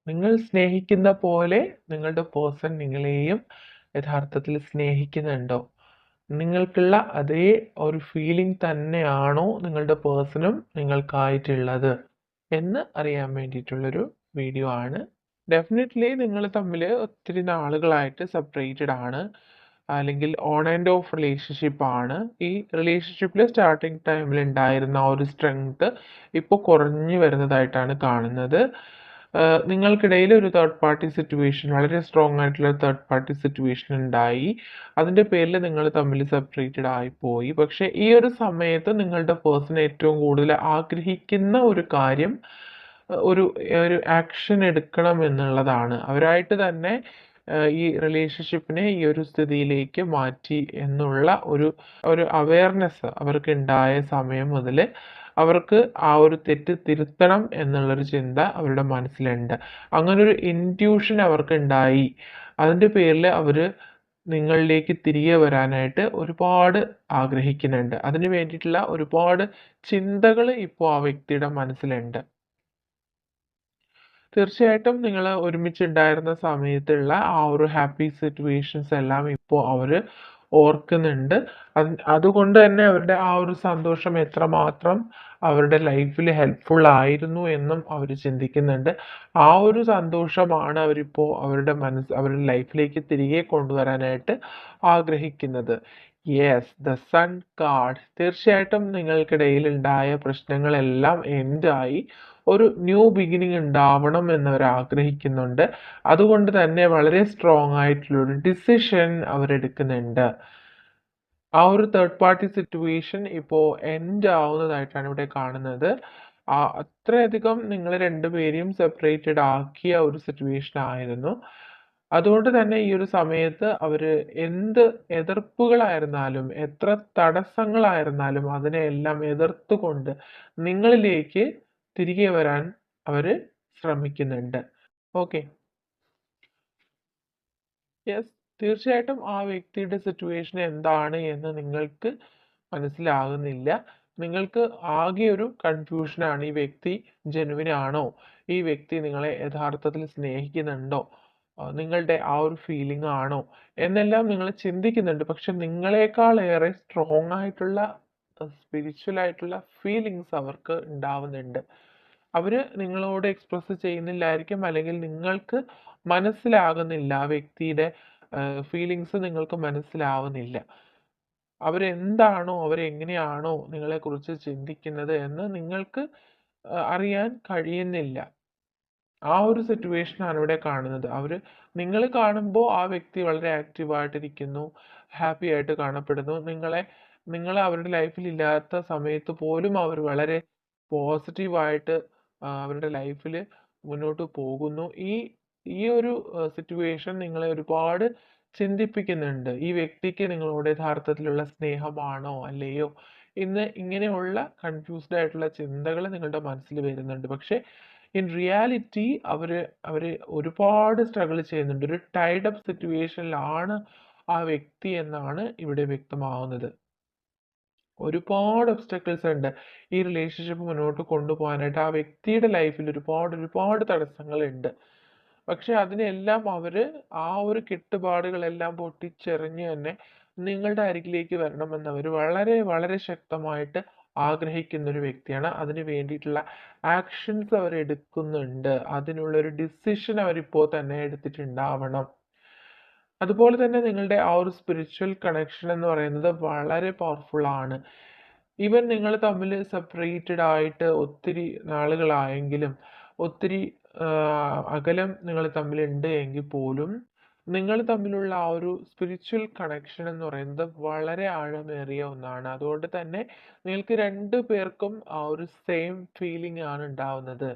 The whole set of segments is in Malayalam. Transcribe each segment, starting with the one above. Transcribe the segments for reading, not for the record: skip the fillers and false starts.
നിങ്ങൾ സ്നേഹിക്കുന്ന പോലെ നിങ്ങളുടെ പേഴ്സൺ നിങ്ങളെയും യഥാർത്ഥത്തിൽ സ്നേഹിക്കുന്നുണ്ടോ? നിങ്ങൾക്കുള്ള അതേ ഒരു ഫീലിംഗ് തന്നെയാണോ നിങ്ങളുടെ പേഴ്സണും നിങ്ങൾക്കായിട്ടുള്ളത് എന്ന് അറിയാൻ വേണ്ടിയിട്ടുള്ളൊരു വീഡിയോ ആണ്. ഡെഫിനറ്റ്ലി നിങ്ങൾ തമ്മിൽ ഒത്തിരി നാളുകളായിട്ട് സെപ്പറേറ്റഡ് ആണ്, അല്ലെങ്കിൽ ഓൺ ആൻഡ് ഓഫ് റിലേഷൻഷിപ്പ് ആണ്. ഈ റിലേഷൻഷിപ്പിൽ സ്റ്റാർട്ടിങ് ടൈമിൽ ഉണ്ടായിരുന്ന ആ ഒരു സ്ട്രെങ്ത് ഇപ്പോൾ കുറഞ്ഞു വരുന്നതായിട്ടാണ് കാണുന്നത്. നിങ്ങൾക്കിടയിൽ ഒരു തേർഡ് പാർട്ടി സിറ്റുവേഷൻ, വളരെ സ്ട്രോങ് ആയിട്ടുള്ള തേർഡ് പാർട്ടി സിറ്റുവേഷൻ ഉണ്ടായി. അതിൻ്റെ പേരിൽ നിങ്ങൾ തമ്മിൽ സെപ്പറേറ്റഡ് ആയിപ്പോയി. പക്ഷേ ഈ ഒരു സമയത്ത് നിങ്ങളുടെ പേഴ്സൺ ഏറ്റവും കൂടുതൽ ആഗ്രഹിക്കുന്ന ഒരു കാര്യം ഒരു ഒരു ആക്ഷൻ എടുക്കണം എന്നുള്ളതാണ്. അവരായിട്ട് തന്നെ ഈ റിലേഷൻഷിപ്പിനെ ഈ ഒരു സ്ഥിതിയിലേക്ക് മാറ്റി എന്നുള്ള ഒരു അവയർനെസ് അവർക്ക് ഉണ്ടായ സമയം മുതൽ അവർക്ക് ആ ഒരു തെറ്റ് തിരുത്തണം എന്നുള്ളൊരു ചിന്ത അവരുടെ മനസ്സിലുണ്ട്. അങ്ങനൊരു ഇൻറ്റ്യൂഷൻ അവർക്കുണ്ടായി. അതിൻ്റെ പേരിൽ അവർ നിങ്ങളിലേക്ക് തിരികെ വരാനായിട്ട് ഒരുപാട് ആഗ്രഹിക്കുന്നുണ്ട്. അതിന് വേണ്ടിയിട്ടുള്ള ഒരുപാട് ചിന്തകൾ ഇപ്പോൾ ആ വ്യക്തിയുടെ മനസ്സിലുണ്ട്. തീർച്ചയായിട്ടും നിങ്ങൾ ഒരുമിച്ചുണ്ടായിരുന്ന സമയത്തുള്ള ആ ഒരു ഹാപ്പി സിറ്റുവേഷൻസ് എല്ലാം ഇപ്പോൾ അവർ ഓർക്കുന്നുണ്ട്. അതുകൊണ്ട് തന്നെ അവരുടെ ആ ഒരു സന്തോഷം എത്രമാത്രം അവരുടെ ലൈഫിൽ ഹെൽപ്ഫുൾ ആയിരുന്നു എന്നും അവർ ചിന്തിക്കുന്നുണ്ട്. ആ ഒരു സന്തോഷമാണ് അവരിപ്പോൾ അവരുടെ ലൈഫിലേക്ക് തിരികെ കൊണ്ടുവരാനായിട്ട് ആഗ്രഹിക്കുന്നത്. Yes, the sun card. തീർച്ചയായിട്ടും നിങ്ങൾക്കിടയിൽ ഉണ്ടായ പ്രശ്നങ്ങളെല്ലാം എൻഡായി ഒരു ന്യൂ ബിഗിനിങ് ഉണ്ടാവണം എന്നവർ ആഗ്രഹിക്കുന്നുണ്ട്. അതുകൊണ്ട് തന്നെ വളരെ സ്ട്രോങ് ആയിട്ടുള്ളൊരു ഡിസിഷൻ അവരെടുക്കുന്നുണ്ട്. ആ ഒരു തേർഡ് പാർട്ടി സിറ്റുവേഷൻ ഇപ്പോൾ എൻഡ് ആവുന്നതായിട്ടാണ് ഇവിടെ കാണുന്നത്. അത്രയധികം നിങ്ങൾ രണ്ടുപേരെയും സെപ്പറേറ്റഡ് ആക്കിയ ഒരു സിറ്റുവേഷൻ ആയിരുന്നു. അതുകൊണ്ട് തന്നെ ഈ ഒരു സമയത്ത് അവര് എന്ത് എതിർപ്പുകളായിരുന്നാലും, എത്ര തടസ്സങ്ങളായിരുന്നാലും അതിനെയെല്ലാം എതിർത്തുകൊണ്ട് നിങ്ങളിലേക്ക് തിരികെ വരാൻ അവര് ശ്രമിക്കുന്നുണ്ട്. ഓക്കെ. യെസ്, തീർച്ചയായിട്ടും ആ വ്യക്തിയുടെ സിറ്റുവേഷൻ എന്താണ് എന്ന് നിങ്ങൾക്ക് മനസ്സിലാകുന്നില്ല. നിങ്ങൾക്ക് ആകെ ഒരു കൺഫ്യൂഷനാണ്. ഈ വ്യക്തി ജെനുവിൻ ആണോ? ഈ വ്യക്തി നിങ്ങളെ യഥാർത്ഥത്തിൽ സ്നേഹിക്കുന്നുണ്ടോ? നിങ്ങളുടെ ആ ഒരു ഫീലിംഗ് ആണോ എന്നെല്ലാം നിങ്ങൾ ചിന്തിക്കുന്നുണ്ട്. പക്ഷെ നിങ്ങളെക്കാളേറെ സ്ട്രോങ് ആയിട്ടുള്ള സ്പിരിച്വൽ ആയിട്ടുള്ള ഫീലിങ്സ് അവർക്ക് ഉണ്ടാവുന്നുണ്ട്. അവര് നിങ്ങളോട് എക്സ്പ്രസ് ചെയ്യുന്നില്ലായിരിക്കും, അല്ലെങ്കിൽ നിങ്ങൾക്ക് മനസ്സിലാകുന്നില്ല. ആ വ്യക്തിയുടെ ഫീലിങ്സ് നിങ്ങൾക്ക് മനസ്സിലാവുന്നില്ല. അവരെന്താണോ, അവരെങ്ങനെയാണോ നിങ്ങളെക്കുറിച്ച് ചിന്തിക്കുന്നത് എന്ന് നിങ്ങൾക്ക് അറിയാൻ കഴിയുന്നില്ല. ആ ഒരു സിറ്റുവേഷനാണ് ഇവിടെ കാണുന്നത്. നിങ്ങൾ കാണുമ്പോൾ ആ വ്യക്തി വളരെ ആക്റ്റീവായിട്ടിരിക്കുന്നു, ഹാപ്പി ആയിട്ട് കാണപ്പെടുന്നു. നിങ്ങൾ അവരുടെ ലൈഫിൽ ഇല്ലാത്ത സമയത്ത് പോലും അവർ വളരെ പോസിറ്റീവായിട്ട് അവരുടെ ലൈഫിൽ മുന്നോട്ട് പോകുന്നു. ഈ ഈ ഒരു സിറ്റുവേഷൻ നിങ്ങളെ ഒരുപാട് ചിന്തിപ്പിക്കുന്നുണ്ട്. ഈ വ്യക്തിക്ക് നിങ്ങളോട് യഥാർത്ഥത്തിലുള്ള സ്നേഹമാണോ അല്ലയോ ഇങ്ങനെയുള്ള കൺഫ്യൂസ്ഡ് ആയിട്ടുള്ള ചിന്തകൾ നിങ്ങളുടെ മനസ്സിൽ വരുന്നുണ്ട്. പക്ഷെ ഇൻ റിയാലിറ്റി അവര് ഒരുപാട് സ്ട്രഗിൾ ചെയ്യുന്നുണ്ട്. ഒരു ടൈഡ് അപ്പ് സിറ്റുവേഷനിലാണ് ആ വ്യക്തി എന്നാണ് ഇവിടെ വ്യക്തമാവുന്നത്. ഒരുപാട് ഒബ്സ്റ്റക്കിൾസ് ഉണ്ട് ഈ റിലേഷൻഷിപ്പ് മുന്നോട്ട് കൊണ്ടുപോകാനായിട്ട്. ആ വ്യക്തിയുടെ ലൈഫിൽ ഒരുപാട് തടസ്സങ്ങളുണ്ട്. പക്ഷെ അതിനെല്ലാം അവര് ആ ഒരു കെട്ടുപാടുകളെല്ലാം പൊട്ടിച്ചെറിഞ്ഞ് തന്നെ നിങ്ങളുടെ അരികിലേക്ക് വരണമെന്ന് അവർ വളരെ ശക്തമായിട്ട് ആഗ്രഹിക്കുന്ന ഒരു വ്യക്തിയാണ്. അതിന് വേണ്ടിയിട്ടുള്ള ആക്ഷൻസ് അവർ എടുക്കുന്നുണ്ട്. അതിനുള്ള ഒരു ഡിസിഷൻ അവരിപ്പോൾ തന്നെ എടുത്തിട്ടുണ്ടാവണം. അതുപോലെ തന്നെ നിങ്ങളുടെ ആ ഒരു സ്പിരിച്വൽ കണക്ഷൻ എന്ന് പറയുന്നത് വളരെ പവർഫുൾ ആണ്. ഈവൻ നിങ്ങൾ തമ്മിൽ സെപ്പറേറ്റഡ് ആയിട്ട് ഒത്തിരി നാളുകളായെങ്കിലും, ഒത്തിരി അകലം നിങ്ങൾ തമ്മിലുണ്ട് എങ്കിൽ പോലും നിങ്ങൾ തമ്മിലുള്ള ആ ഒരു സ്പിരിച്വൽ കണക്ഷൻ എന്ന് പറയുന്നത് വളരെ ആഴമേറിയ ഒന്നാണ്. അതുകൊണ്ട് തന്നെ നിങ്ങൾക്ക് രണ്ടു പേർക്കും ആ ഒരു സെയിം ഫീലിംഗ് ആണ് ഉണ്ടാവുന്നത്.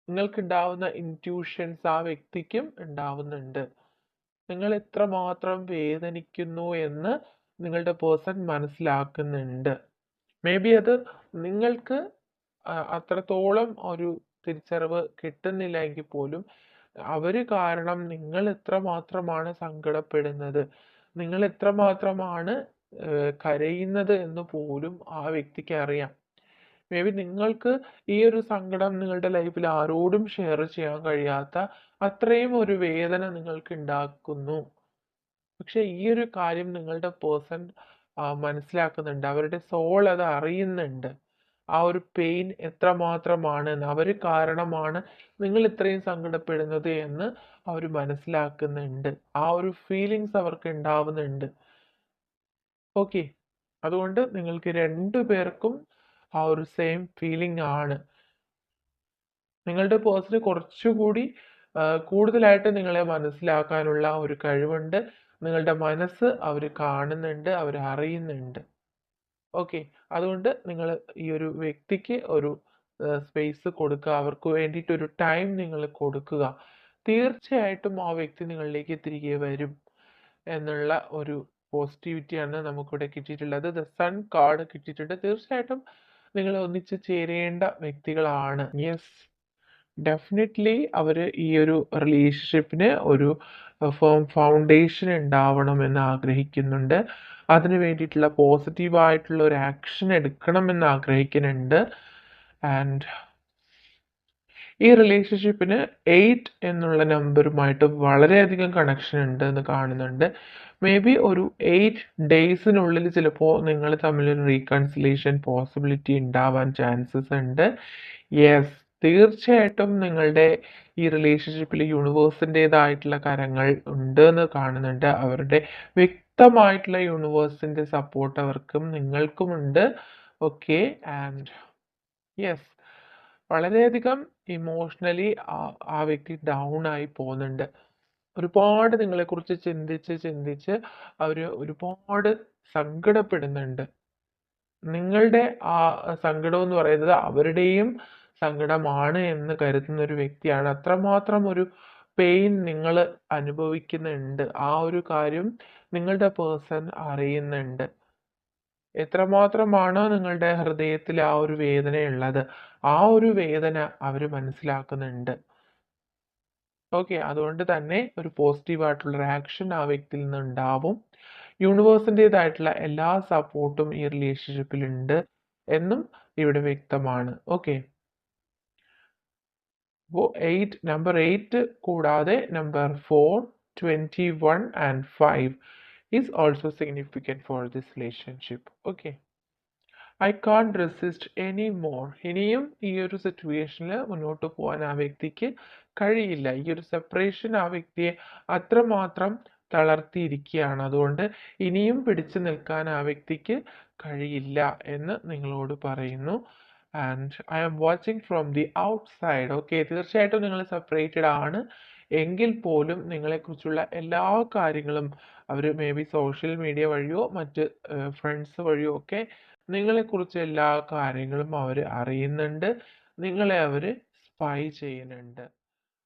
നിങ്ങൾക്കുണ്ടാവുന്ന ഇൻറ്റ്യൂഷൻസ് ആ വ്യക്തിക്കും ഉണ്ടാവുന്നുണ്ട്. നിങ്ങൾ എത്രമാത്രം വേദനിക്കുന്നു എന്ന് നിങ്ങളുടെ പേഴ്സൺ മനസ്സിലാക്കുന്നുണ്ട്. മേ ബി അത് നിങ്ങൾക്ക് അത്രത്തോളം ഒരു തിരിച്ചറിവ് കിട്ടുന്നില്ല എങ്കിൽ പോലും അവര് കാരണം നിങ്ങൾ എത്രമാത്രമാണ് സങ്കടപ്പെടുന്നത്, നിങ്ങൾ എത്രമാത്രമാണ് കരയുന്നത് എന്ന് പോലും ആ വ്യക്തിക്ക് അറിയാം. മേ ബി നിങ്ങൾക്ക് ഈ ഒരു സങ്കടം നിങ്ങളുടെ ലൈഫിൽ ആരോടും ഷെയർ ചെയ്യാൻ കഴിയാത്ത അത്രയും ഒരു വേദന നിങ്ങൾക്ക് ഉണ്ടാക്കുന്നു. പക്ഷെ ഈ ഒരു കാര്യം നിങ്ങളുടെ പേഴ്സൺ മനസ്സിലാക്കുന്നുണ്ട്. അവരുടെ സോൾ അത് അറിയുന്നുണ്ട്. ആ ഒരു പെയിൻ എത്രമാത്രമാണെന്ന്, അവര് കാരണമാണ് നിങ്ങൾ ഇത്രയും സങ്കടപ്പെടുന്നത് എന്ന് അവർ മനസ്സിലാക്കുന്നുണ്ട്. ആ ഒരു ഫീലിങ്സ് അവർക്ക് ഉണ്ടാവുന്നുണ്ട്. ഓക്കെ, അതുകൊണ്ട് നിങ്ങൾക്ക് രണ്ടു പേർക്കും ആ ഒരു സെയിം ഫീലിംഗ് ആണ്. നിങ്ങളുടെ പേഴ്സണ് കുറച്ചുകൂടി കൂടുതലായിട്ട് നിങ്ങളെ മനസ്സിലാക്കാനുള്ള ഒരു കഴിവുണ്ട്. നിങ്ങളുടെ മനസ്സ് അവർ കാണുന്നുണ്ട്, അവർ അറിയുന്നുണ്ട്. ഓക്കെ, അതുകൊണ്ട് നിങ്ങൾ ഈ ഒരു വ്യക്തിക്ക് ഒരു സ്പേസ് കൊടുക്കുക, അവർക്ക് വേണ്ടിയിട്ട് ഒരു ടൈം നിങ്ങൾ കൊടുക്കുക. തീർച്ചയായിട്ടും ആ വ്യക്തി നിങ്ങളിലേക്ക് തിരികെ വരും എന്നുള്ള ഒരു പോസിറ്റിവിറ്റിയാണ് നമുക്കിവിടെ കിട്ടിയിട്ടുള്ളത്. ദ സൺ കാർഡ് കിട്ടിയിട്ടുണ്ട്. തീർച്ചയായിട്ടും നിങ്ങൾ ഒന്നിച്ച് ചേരേണ്ട വ്യക്തികളാണ്. യെസ്, ഡെഫിനറ്റ്ലി അവർ ഈ ഒരു റിലേഷൻഷിപ്പിന് ഒരു ഫേം ഫൗണ്ടേഷൻ ഉണ്ടാവണമെന്ന് ആഗ്രഹിക്കുന്നുണ്ട്. അതിന് വേണ്ടിയിട്ടുള്ള പോസിറ്റീവായിട്ടുള്ള ഒരു ആക്ഷൻ എടുക്കണമെന്ന് ആഗ്രഹിക്കുന്നുണ്ട്. ആൻഡ് ഈ റിലേഷൻഷിപ്പിന് 8 എന്നുള്ള നമ്പറുമായിട്ട് വളരെയധികം കണക്ഷൻ ഉണ്ട് എന്ന് കാണുന്നുണ്ട്. മേ ബി ഒരു 8 ഡേയ്സിനുള്ളിൽ ചിലപ്പോൾ നിങ്ങൾ തമ്മിലൊരു റീകൺസിലേഷൻ പോസിബിലിറ്റി ഉണ്ടാവാൻ ചാൻസസ് ഉണ്ട്. യെസ്, തീർച്ചയായിട്ടും നിങ്ങളുടെ ഈ റിലേഷൻഷിപ്പിൽ യൂണിവേഴ്സിൻ്റെതായിട്ടുള്ള കരങ്ങൾ ഉണ്ട് എന്ന് കാണുന്നുണ്ട്. അവരുടെ വ്യക്തമായിട്ടുള്ള യൂണിവേഴ്സിൻ്റെ സപ്പോർട്ട് അവർക്കും നിങ്ങൾക്കുമുണ്ട്. ഓക്കെ, ആൻഡ് യെസ്, വളരെയധികം ഇമോഷണലി ആ വ്യക്തി ഡൗൺ ആയി പോകുന്നുണ്ട്. ഒരുപാട് നിങ്ങളെക്കുറിച്ച് ചിന്തിച്ച് അവർ ഒരുപാട് സങ്കടപ്പെടുന്നുണ്ട്. നിങ്ങളുടെ ആ സങ്കടം എന്ന് പറയുന്നത് അവരുടെയും സങ്കടമാണ് എന്ന് കരുതുന്ന ഒരു വ്യക്തിയാണ്. അത്രമാത്രം ഒരു പെയിൻ നിങ്ങൾ അനുഭവിക്കുന്നുണ്ട്. ആ ഒരു കാര്യം നിങ്ങളുടെ പേഴ്സൺ അറിയുന്നുണ്ട്. എത്രമാത്രമാണോ നിങ്ങളുടെ ഹൃദയത്തിൽ ആ ഒരു വേദനയുള്ളത്, ആ ഒരു വേദന അവർ മനസ്സിലാക്കുന്നുണ്ട്. ഓക്കെ, അതുകൊണ്ട് തന്നെ ഒരു പോസിറ്റീവായിട്ടുള്ള ഒരു ആക്ഷൻ ആ വ്യക്തിയിൽ നിന്ന് ഉണ്ടാവും. യൂണിവേഴ്സിൻ്റെതായിട്ടുള്ള എല്ലാ സപ്പോർട്ടും ഈ റിലേഷൻഷിപ്പിൽ ഉണ്ട് എന്നും ഇവിടെ വ്യക്തമാണ്. ഓക്കെ, അപ്പോൾ നമ്പർ 8 കൂടാതെ number 4, 21 and 5 is also significant for this relationship. Okay, I can't resist any more. ഇനിയും ഈ ഒരു സിറ്റുവേഷനിൽ മുന്നോട്ട് പോകാൻ ആ വ്യക്തിക്ക് കഴിയില്ല. ഈ ഒരു സെപ്പറേഷൻ ആ വ്യക്തിയെ അത്രമാത്രം തളർത്തിയിരിക്കുകയാണ്. അതുകൊണ്ട് ഇനിയും പിടിച്ചു നിൽക്കാൻ ആ വ്യക്തിക്ക് കഴിയില്ല എന്ന് നിങ്ങളോട് പറയുന്നു. And I am watching from the outside. Okay, തീർച്ചയായിട്ടും നിങ്ങൾ സെപ്പറേറ്റഡ് ആണ് എങ്കിൽ പോലും നിങ്ങളെക്കുറിച്ചുള്ള എല്ലാ കാര്യങ്ങളും അവർ മേ ബി സോഷ്യൽ മീഡിയ വഴിയോ മറ്റ് ഫ്രണ്ട്സ് വഴിയോ ഒക്കെ നിങ്ങളെക്കുറിച്ച് എല്ലാ കാര്യങ്ങളും അവർ അറിയുന്നുണ്ട്. നിങ്ങളെ അവർ സ്പൈ ചെയ്യുന്നുണ്ട്.